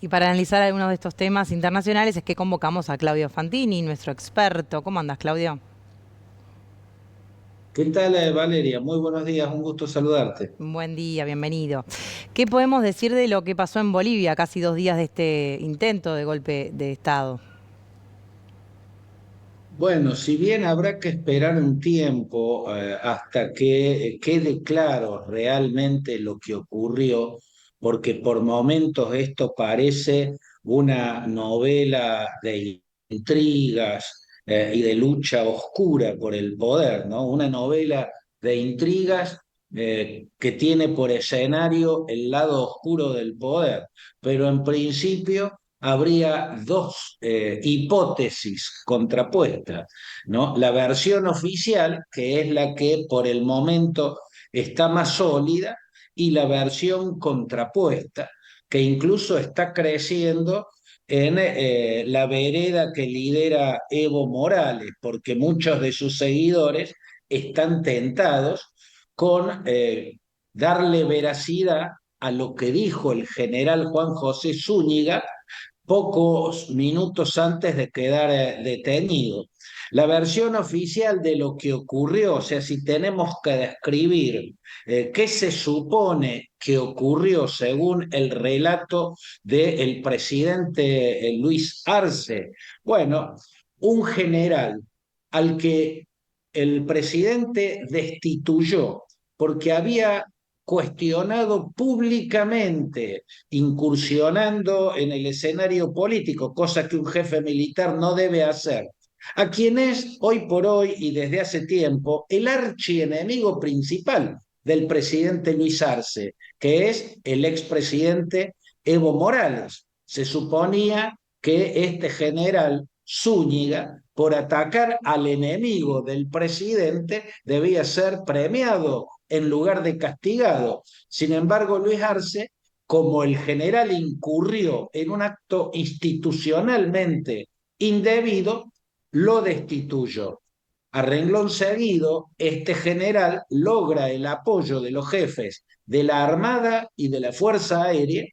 Y para analizar algunos de estos temas internacionales es que convocamos a Claudio Fantini, nuestro experto. ¿Cómo andas, Claudio? ¿Qué tal, Valeria? Muy buenos días, un gusto saludarte. Buen día, bienvenido. ¿Qué podemos decir de lo que pasó en Bolivia, casi 2 días de este intento de golpe de Estado? Bueno, si bien habrá que esperar un tiempo hasta que quede claro realmente lo que ocurrió, porque por momentos esto parece una novela de intrigas y de lucha oscura por el poder, ¿no? Una novela de intrigas que tiene por escenario el lado oscuro del poder, pero en principio habría dos hipótesis contrapuestas, ¿no? La versión oficial, que es la que por el momento está más sólida, y la versión contrapuesta, que incluso está creciendo en la vereda que lidera Evo Morales, porque muchos de sus seguidores están tentados con darle veracidad a lo que dijo el general Juan José Zúñiga pocos minutos antes de quedar detenido. La versión oficial de lo que ocurrió, o sea, si tenemos que describir qué se supone que ocurrió según el relato del presidente Luis Arce, bueno, un general al que el presidente destituyó porque había cuestionado públicamente, incursionando en el escenario político, cosa que un jefe militar no debe hacer, a quien es hoy por hoy y desde hace tiempo el archienemigo principal del presidente Luis Arce, que es el expresidente Evo Morales. Se suponía que este general Zúñiga, por atacar al enemigo del presidente, debía ser premiado en lugar de castigado. Sin embargo, Luis Arce, como el general incurrió en un acto institucionalmente indebido, lo destituyó. A renglón seguido, este general logra el apoyo de los jefes de la Armada y de la Fuerza Aérea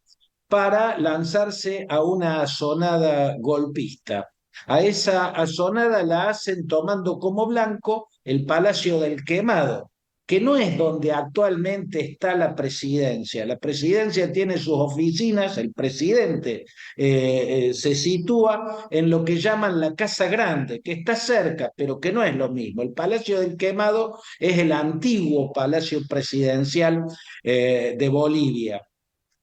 para lanzarse a una asonada golpista. A esa asonada la hacen tomando como blanco el Palacio del Quemado, que no es donde actualmente está la presidencia. La presidencia tiene sus oficinas, el presidente se sitúa en lo que llaman la Casa Grande, que está cerca, pero que no es lo mismo. El Palacio del Quemado es el antiguo Palacio Presidencial de Bolivia.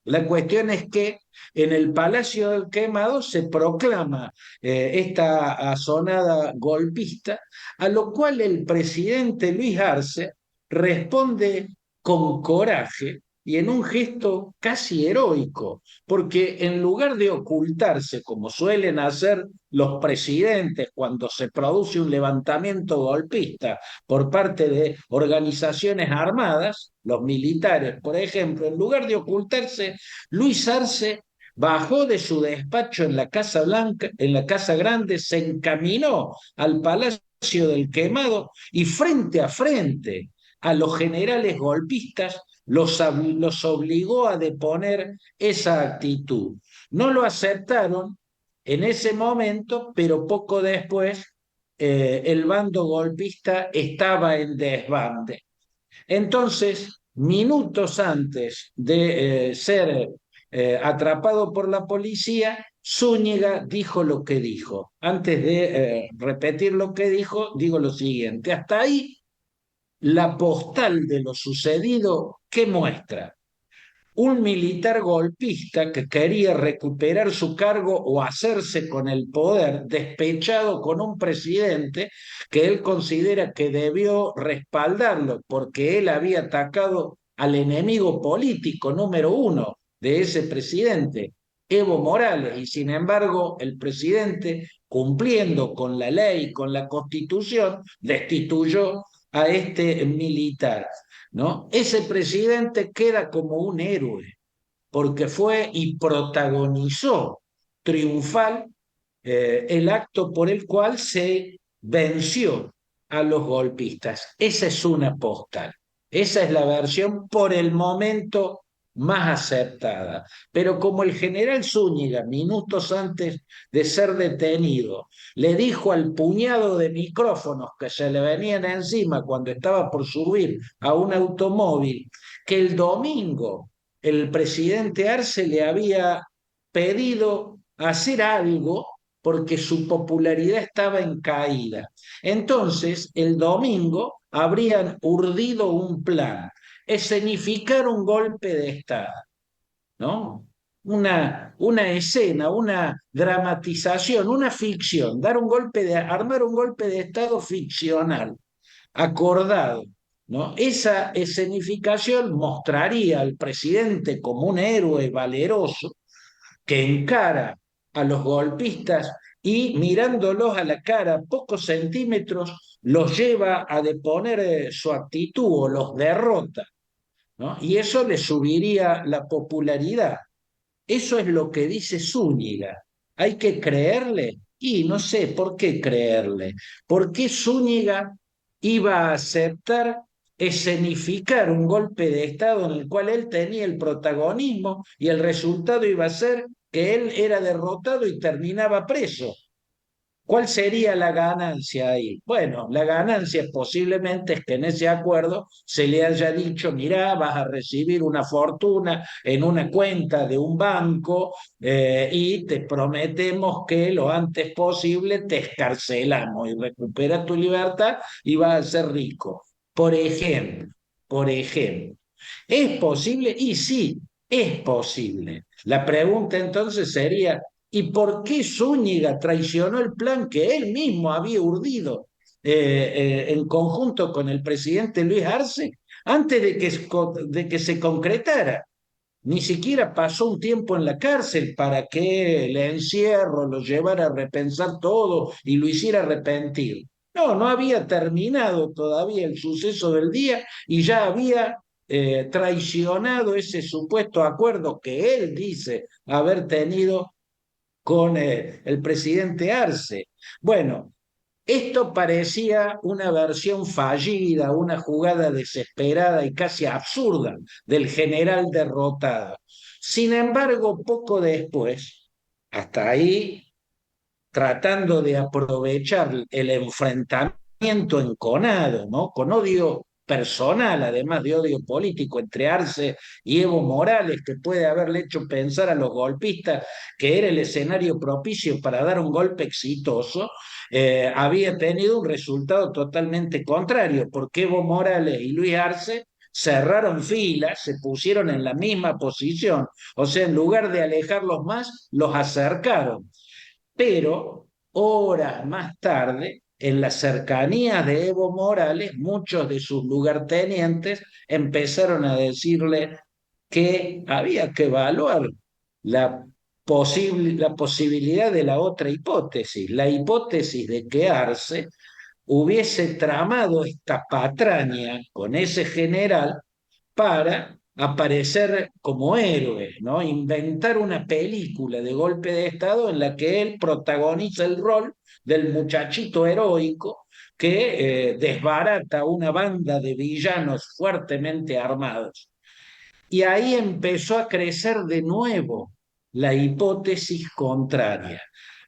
La cuestión es que en el Palacio del Quemado se proclama esta asonada golpista, a lo cual el presidente Luis Arce responde con coraje y en un gesto casi heroico, porque en lugar de ocultarse, como suelen hacer los presidentes cuando se produce un levantamiento golpista por parte de organizaciones armadas, los militares, por ejemplo, en lugar de ocultarse, Luis Arce bajó de su despacho en la Casa Blanca, en la Casa Grande, se encaminó al Palacio del Quemado y frente a frente a los generales golpistas los obligó a deponer esa actitud. No lo aceptaron en ese momento, pero poco después el bando golpista estaba en desbande. Entonces, minutos antes de ser atrapado por la policía, Zúñiga dijo lo que dijo. Antes de repetir lo que dijo, digo lo siguiente. Hasta ahí la postal de lo sucedido, ¿qué muestra? Un militar golpista que quería recuperar su cargo o hacerse con el poder, despechado con un presidente que él considera que debió respaldarlo porque él había atacado al enemigo político número uno de ese presidente, Evo Morales, y sin embargo el presidente, cumpliendo con la ley, con la constitución, destituyó a este militar, ¿no? Ese presidente queda como un héroe, porque fue y protagonizó triunfal el acto por el cual se venció a los golpistas. Esa es una postal. Esa es la versión por el momento más aceptada. Pero como el general Zúñiga, minutos antes de ser detenido, le dijo al puñado de micrófonos que se le venían encima cuando estaba por subir a un automóvil, que el domingo el presidente Arce le había pedido hacer algo porque su popularidad estaba en caída. Entonces, el domingo habrían urdido un plan, escenificar un golpe de Estado, ¿no? Una escena, una dramatización, una ficción, armar un golpe de Estado ficcional, acordado, ¿no? Esa escenificación mostraría al presidente como un héroe valeroso que encara a los golpistas y mirándolos a la cara pocos centímetros los lleva a deponer su actitud o los derrota, ¿no? Y eso le subiría la popularidad. Eso es lo que dice Zúñiga. ¿Hay que creerle? Y no sé por qué creerle. ¿Por qué Zúñiga iba a aceptar escenificar un golpe de Estado en el cual él tenía el protagonismo y el resultado iba a ser que él era derrotado y terminaba preso? ¿Cuál sería la ganancia ahí? Bueno, la ganancia posiblemente es que en ese acuerdo se le haya dicho, mirá, vas a recibir una fortuna en una cuenta de un banco y te prometemos que lo antes posible te escarcelamos y recuperas tu libertad y vas a ser rico. Por ejemplo, ¿es posible? Y sí, es posible. La pregunta entonces sería, ¿y por qué Zúñiga traicionó el plan que él mismo había urdido en conjunto con el presidente Luis Arce antes de que se concretara? Ni siquiera pasó un tiempo en la cárcel para que el encierro lo llevara a repensar todo y lo hiciera arrepentir. No, no había terminado todavía el suceso del día y ya había traicionado ese supuesto acuerdo que él dice haber tenido con el presidente Arce. Bueno, esto parecía una versión fallida, una jugada desesperada y casi absurda del general derrotado. Sin embargo, poco después, hasta ahí, tratando de aprovechar el enfrentamiento enconado, ¿no? Con odio personal, además de odio político, entre Arce y Evo Morales, que puede haberle hecho pensar a los golpistas que era el escenario propicio para dar un golpe exitoso, había tenido un resultado totalmente contrario, porque Evo Morales y Luis Arce cerraron filas, se pusieron en la misma posición, o sea, en lugar de alejarlos más, los acercaron. Pero horas más tarde, en las cercanías de Evo Morales, muchos de sus lugartenientes empezaron a decirle que había que evaluar la, la posibilidad de la otra hipótesis, la hipótesis de que Arce hubiese tramado esta patraña con ese general para aparecer como héroe, ¿no? Inventar una película de golpe de Estado en la que él protagoniza el rol del muchachito heroico que desbarata una banda de villanos fuertemente armados. Y ahí empezó a crecer de nuevo la hipótesis contraria.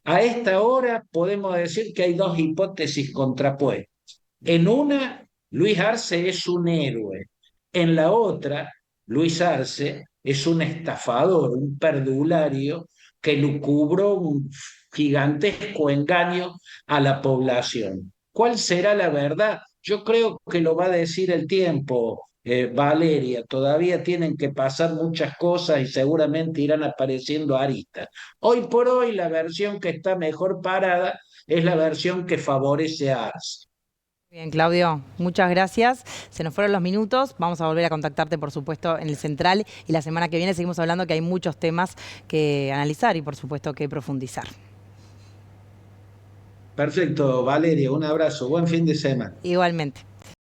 A esta hora podemos decir que hay dos hipótesis contrapuestas. En una, Luis Arce es un héroe. En la otra, Luis Arce es un estafador, un perdulario que lucubró un gigantesco engaño a la población. ¿Cuál será la verdad? Yo creo que lo va a decir el tiempo, Valeria. Todavía tienen que pasar muchas cosas y seguramente irán apareciendo aristas. Hoy por hoy, la versión que está mejor parada es la versión que favorece a Arce. Bien, Claudio, muchas gracias. Se nos fueron los minutos. Vamos a volver a contactarte, por supuesto, en el Central. Y la semana que viene seguimos hablando que hay muchos temas que analizar y, por supuesto, que profundizar. Perfecto, Valeria, un abrazo, buen fin de semana. Igualmente.